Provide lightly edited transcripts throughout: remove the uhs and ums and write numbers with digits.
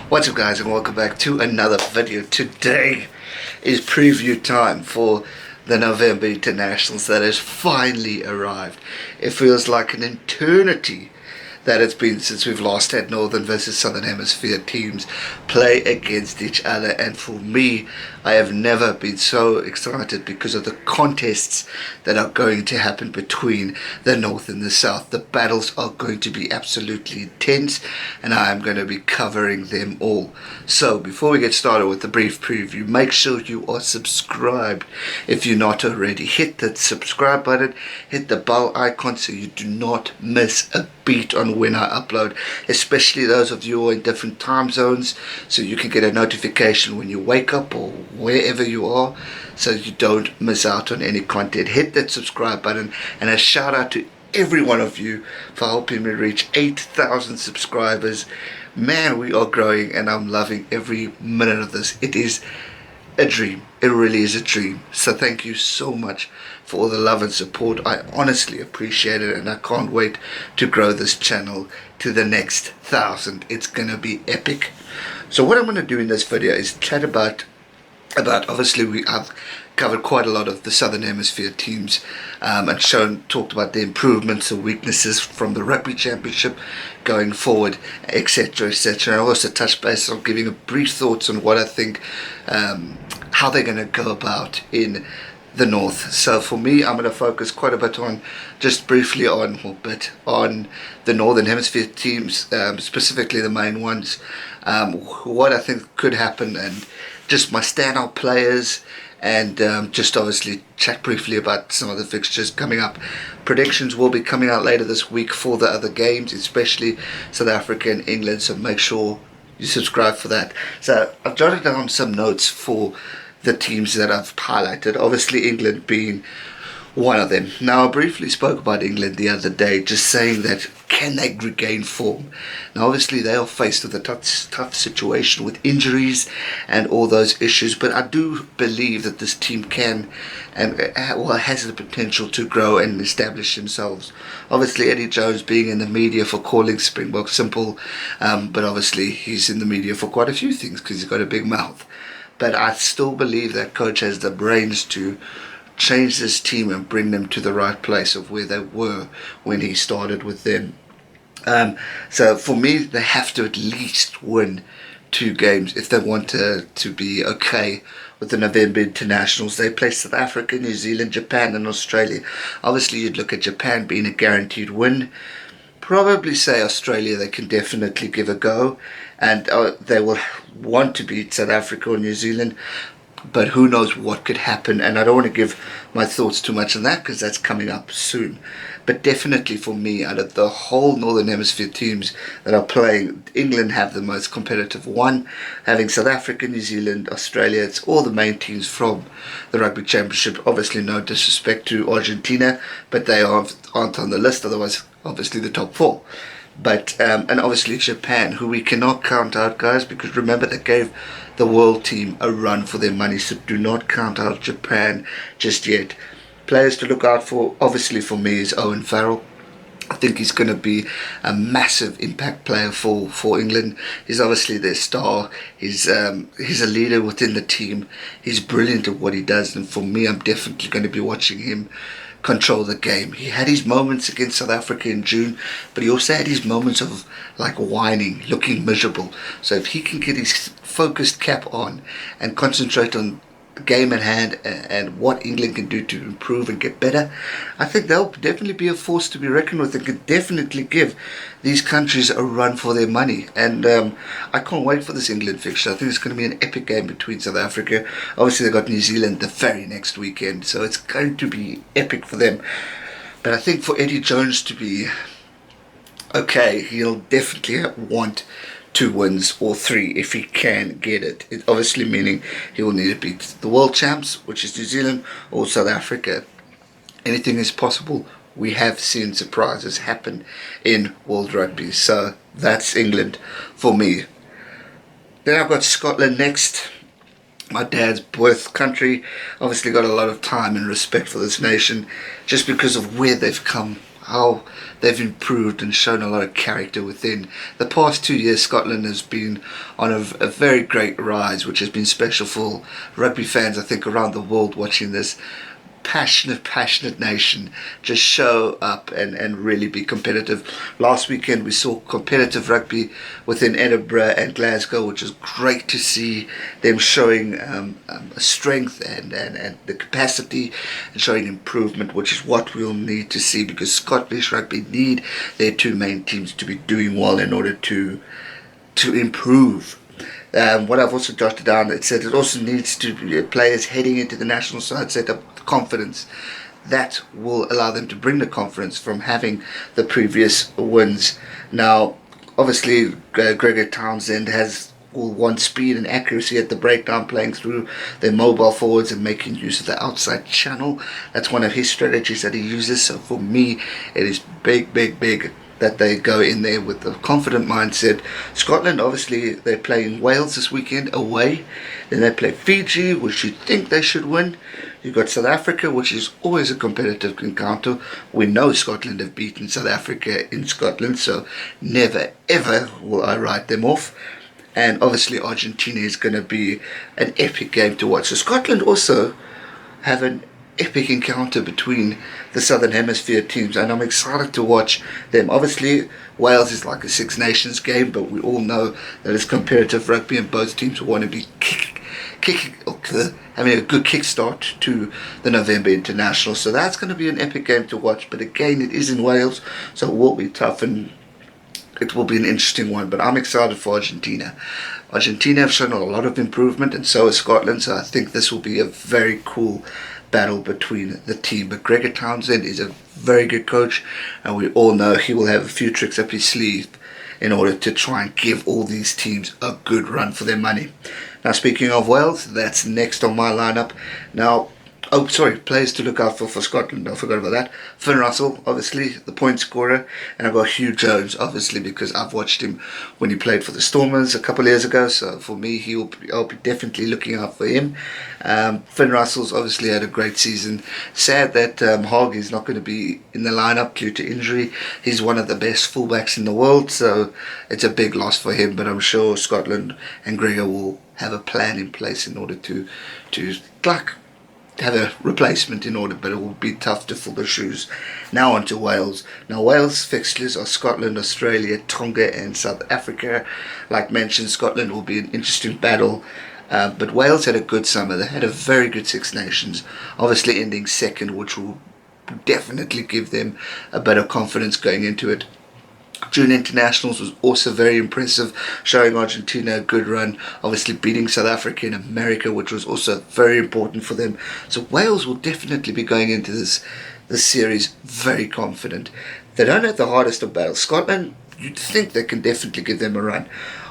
What's up guys, and welcome back to another video. Today is preview time for the November Internationals that has finally arrived. It feels like an eternity that it's been since we've last had Northern versus Southern Hemisphere teams play against each other, and for me, I have never been so excited because of the contests that are going to happen between the North and the South. The battles are going to be absolutely intense, and I am going to be covering them all. So before we get started with the brief preview, make sure you are subscribed if you're not already. Hit that subscribe button, hit the bell icon so you do not miss a beat on when I upload, especially those of you who are in different time zones, so you can get a notification when you wake up or wherever you are, so you don't miss out on any content. Hit that subscribe button, and a shout out to every one of you for helping me reach 8,000 subscribers. Man, we are growing, and I'm loving every minute of this. It is a dream. It really is a dream. So thank you so much for all the love and support. I honestly appreciate it, and I can't wait to grow this channel to the next 1,000. It's gonna be epic. So what I'm gonna do in this video is chat about obviously I've covered quite a lot of the Southern Hemisphere teams, and talked about the improvements and weaknesses from the Rugby Championship going forward, etc, etc. I also touched base on giving a brief thoughts on what I think, how they're going to go about in the North. So for me, I'm going to focus quite a bit on, just briefly on the Northern Hemisphere teams, specifically the main ones, what I think could happen, and just my standout players, and just obviously chat briefly about some of the fixtures coming up. Predictions will be coming out later this week for the other games, especially South Africa and England, so make sure you subscribe for that. So I've jotted down some notes for the teams that I've highlighted, obviously England being one of them. Now, I briefly spoke about England the other day, just saying that can they regain form? Now obviously they are faced with a tough situation with injuries and all those issues, but I do believe that this team can and has the potential to grow and establish themselves. Obviously Eddie Jones being in the media for calling Springboks simple, but obviously he's in the media for quite a few things because he's got a big mouth. But I still believe that coach has the brains to change this team and bring them to the right place of where they were when he started with them. So for me, they have to at least win 2 games if they want to be okay with the November Internationals. They play South Africa, New Zealand, Japan and Australia. Obviously you'd look at Japan being a guaranteed win. Probably say Australia they can definitely give a go, and they will want to beat South Africa or New Zealand, but who knows what could happen, and I don't want to give my thoughts too much on that because that's coming up soon. But definitely for me, out of the whole Northern Hemisphere teams that are playing, England have the most competitive one, having South Africa, New Zealand, Australia. It's all the main teams from the Rugby Championship. Obviously no disrespect to Argentina, but they aren't on the list, otherwise obviously the top 4. But and obviously Japan, who we cannot count out, guys, because remember they gave the world team a run for their money, so do not count out Japan just yet. Players to look out for, obviously for me, is Owen Farrell. I think he's going to be a massive impact player for England. He's obviously their star. He's a leader within the team. He's brilliant at what he does, and for me, I'm definitely going to be watching him control the game. He had his moments against South Africa in June, but he also had his moments of like whining, looking miserable. So if he can get his focused cap on and concentrate on the game at hand and what England can do to improve and get better, I think they'll definitely be a force to be reckoned with and can definitely give these countries a run for their money. And I can't wait for this England fixture. I think it's going to be an epic game between South Africa. Obviously they've got New Zealand the very next weekend, so it's going to be epic for them. But I think for Eddie Jones to be okay, he'll definitely want 2 wins or 3 if he can get it. It obviously meaning he will need to beat the world champs, which is New Zealand or South Africa. Anything is possible. We have seen surprises happen in world rugby, so that's England for me. Then I've got Scotland next. My dad's birth country. Obviously got a lot of time and respect for this nation just because of where they've come. how they've improved and shown a lot of character within. The past 2 years, Scotland has been on a very great rise, which has been special for rugby fans, I think, around the world watching this passionate nation just show up and really be competitive. Last weekend we saw competitive rugby within Edinburgh and Glasgow, which is great to see them showing strength and the capacity and showing improvement, which is what we'll need to see, because Scottish rugby need their two main teams to be doing well in order to improve. What I've also jotted down, it said it also needs to be players heading into the national side set up confidence that will allow them to bring the confidence from having the previous wins. Now, obviously, Gregor Townsend has all one speed and accuracy at the breakdown, playing through their mobile forwards and making use of the outside channel. That's one of his strategies that he uses. So for me, it is big that they go in there with a confident mindset. Scotland, obviously, they're playing Wales this weekend away. Then they play Fiji, which you think they should win. You've got South Africa, which is always a competitive encounter. We know Scotland have beaten South Africa in Scotland, so never ever will I write them off. And obviously Argentina is going to be an epic game to watch. So Scotland also have an epic encounter between the Southern Hemisphere teams, and I'm excited to watch them. Obviously, Wales is like a Six Nations game, but we all know that it's competitive rugby, and both teams want to be having a good kickstart to the November International. So that's going to be an epic game to watch. But again, it is in Wales, so it will be tough and it will be an interesting one. But I'm excited for Argentina. Argentina have shown a lot of improvement, and so has Scotland. So I think this will be a very cool battle between the team. But Gregor Townsend is a very good coach, and we all know he will have a few tricks up his sleeve in order to try and give all these teams a good run for their money. Now, speaking of Wales, that's next on my lineup. Now, players to look out for Scotland. I forgot about that. Finn Russell, obviously, the point scorer. And I've got Hugh Jones, obviously, because I've watched him when he played for the Stormers a couple of years ago. So for me, I'll be definitely looking out for him. Finn Russell's obviously had a great season. Sad that Hargey's not going to be in the lineup due to injury. He's one of the best fullbacks in the world, so it's a big loss for him. But I'm sure Scotland and Gregor will have a plan in place in order to have a replacement in order, but it will be tough to fill the shoes. Now on to Wales. Now Wales fixtures are Scotland, Australia, Tonga and South Africa. Like mentioned, Scotland will be an interesting battle, but Wales had a good summer. They had a very good Six Nations, obviously ending second, which will definitely give them a bit of confidence going into it. June internationals was also very impressive, showing Argentina a good run, obviously beating South Africa in America, which was also very important for them. So Wales will definitely be going into this series very confident. They don't have the hardest of battles. Scotland, you'd think they can definitely give them a run.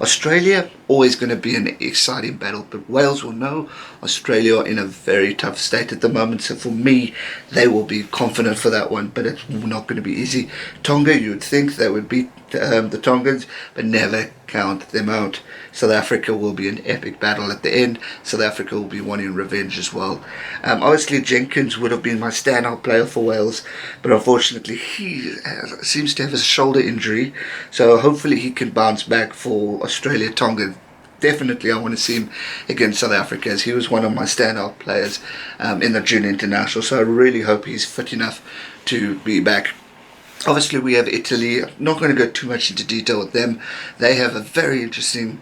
Australia, always going to be an exciting battle, but Wales will know Australia are in a very tough state at the moment, so for me, they will be confident for that one, but it's not going to be easy. Tonga, you would think they would beat the Tongans, but never count them out. South Africa will be an epic battle at the end. South Africa will be wanting revenge as well. Obviously, Jenkins would have been my standout player for Wales, but unfortunately, he seems to have a shoulder injury, so hopefully he can bounce back for Australia, Tonga. Definitely I want to see him against South Africa, as he was one of my standout players in the June International, so I really hope he's fit enough to be back. Obviously we have Italy. I'm not going to go too much into detail with them. They have a very interesting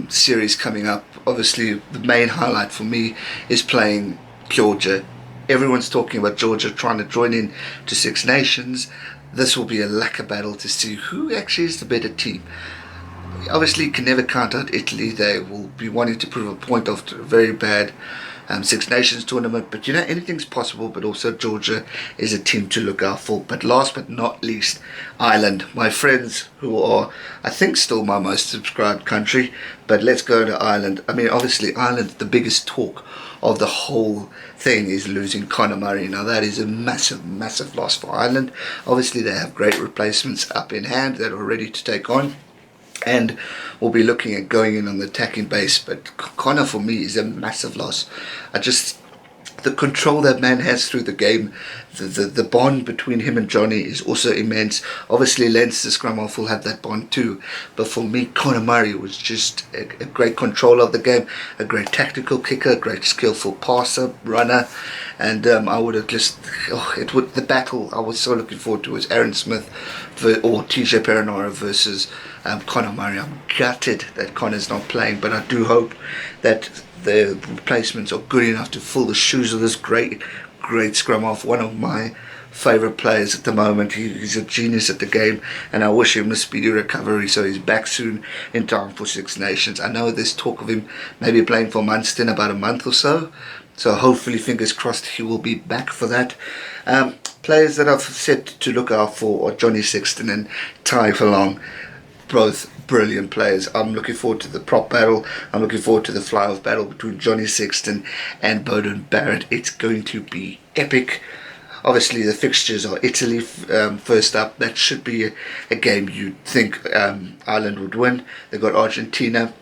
series coming up. Obviously the main highlight for me is playing Georgia. Everyone's talking about Georgia trying to join in to Six Nations. This will be a lacquer battle to see who actually is the better team. Obviously, you can never count out Italy. They will be wanting to prove a point after a very bad Six Nations tournament. But you know, anything's possible. But also Georgia is a team to look out for. But last but not least, Ireland. My friends who are, I think, still my most subscribed country. But let's go to Ireland. I mean, obviously, Ireland, the biggest talk of the whole thing is losing Conor Murray. Now that is a massive loss for Ireland. Obviously, they have great replacements up in hand that are ready to take on, and we'll be looking at going in on the attacking base. But Connor, for me, is a massive loss. I just the control that man has through the game, the bond between him and Johnny is also immense. Obviously, Leinster scrum half will have that bond too, but for me, Conor Murray was just a great controller of the game, a great tactical kicker, a great skillful passer, runner, and I would have just, the battle I was so looking forward to was Aaron Smith or TJ Perenara versus Conor Murray. I'm gutted that Conor's not playing, but I do hope that the replacements are good enough to fill the shoes of this great scrum half. One of my favourite players at the moment. He's a genius at the game, and I wish him a speedy recovery so he's back soon in time for Six Nations. I know there's talk of him maybe playing for Munster in about a month or so, so hopefully, fingers crossed, he will be back for that. Players that I've said to look out for are Johnny Sexton and Ty Falong. Both brilliant players. I'm looking forward to the prop battle. I'm looking forward to the fly-off battle between Johnny Sexton and Beauden Barrett. It's going to be epic. Obviously, the fixtures are Italy first up. That should be a game you'd think Ireland would win. They've got Argentina.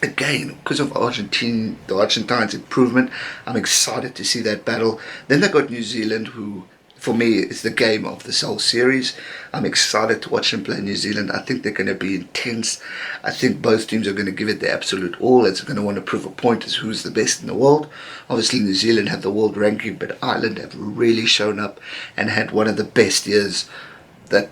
Again, because of the Argentines' improvement, I'm excited to see that battle. Then they've got New Zealand, who, for me, is the game of this whole series. I'm excited to watch them play New Zealand. I think they're going to be intense. I think both teams are going to give it their absolute all. It's going to want to prove a point as who's the best in the world. Obviously, New Zealand have the world ranking, but Ireland have really shown up and had one of the best years that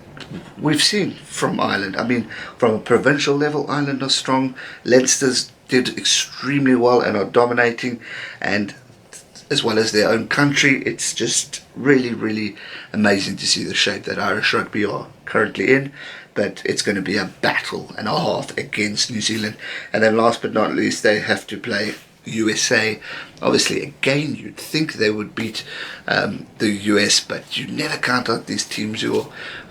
we've seen from Ireland. I mean, from a provincial level, Ireland are strong. Leinster's did extremely well and are dominating, and as well as their own country, it's just really, really amazing to see the shape that Irish rugby are currently in. But it's going to be a battle and a half against New Zealand. And then last but not least, they have to play USA. Obviously, again, you'd think they would beat the US, but you never count out these teams who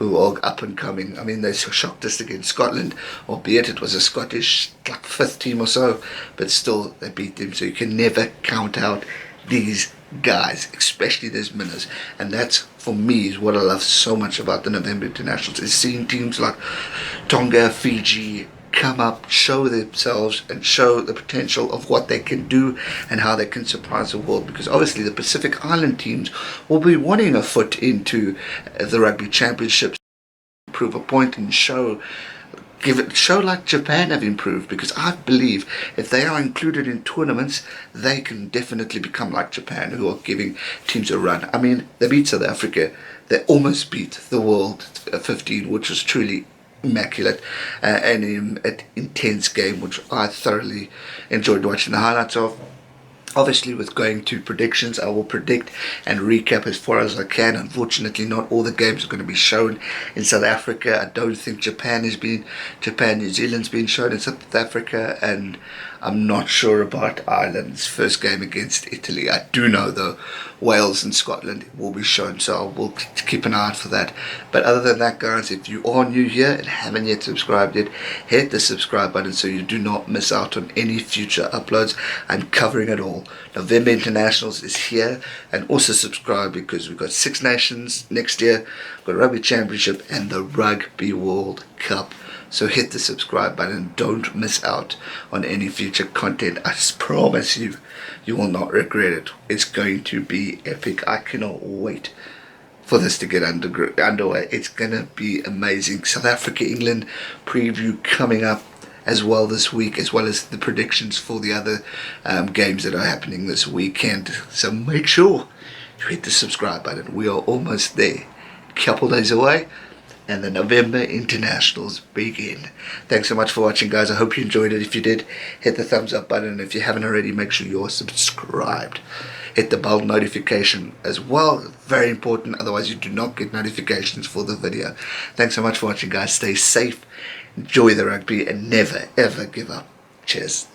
are up and coming. I mean, they shocked us against Scotland, albeit it was a Scottish fifth team or so, but still they beat them. So you can never count out these guys, especially these Minners. And that's, for me, is what I love so much about the November Internationals, is seeing teams like Tonga, Fiji come up, show themselves and show the potential of what they can do and how they can surprise the world, because obviously the Pacific Island teams will be wanting a foot into the Rugby Championships, prove a point and show like Japan have improved, because I believe if they are included in tournaments, they can definitely become like Japan, who are giving teams a run. I mean, they beat South Africa, they almost beat the world 15, which was truly immaculate and an intense game, which I thoroughly enjoyed watching the highlights of. Obviously, with going to predictions, I will predict and recap as far as I can. Unfortunately, not all the games are going to be shown in South Africa. I don't think New Zealand's been shown in South Africa, and I'm not sure about Ireland's first game against Italy. I do know, though, Wales and Scotland will be shown, so I will keep an eye out for that. But other than that, guys, if you are new here and haven't yet subscribed yet, hit the subscribe button so you do not miss out on any future uploads. I'm covering it all. November Internationals is here, and also subscribe because we've got Six Nations next year, we've got Rugby Championship and the Rugby World Cup. So hit the subscribe button. Don't miss out on any future content. I just promise you, you will not regret it. It's going to be epic. I cannot wait for this to get underway. It's going to be amazing. South Africa, England preview coming up as well this week, as well as the predictions for the other games that are happening this weekend. So make sure you hit the subscribe button. We are almost there. A couple days away, and the November Internationals begin. Thanks so much for watching, guys. I hope you enjoyed it. If you did, hit the thumbs up button. If you haven't already, make sure you're subscribed. Hit the bell notification as well. Very important. Otherwise, you do not get notifications for the video. Thanks so much for watching, guys. Stay safe, enjoy the rugby, and never, ever give up. Cheers.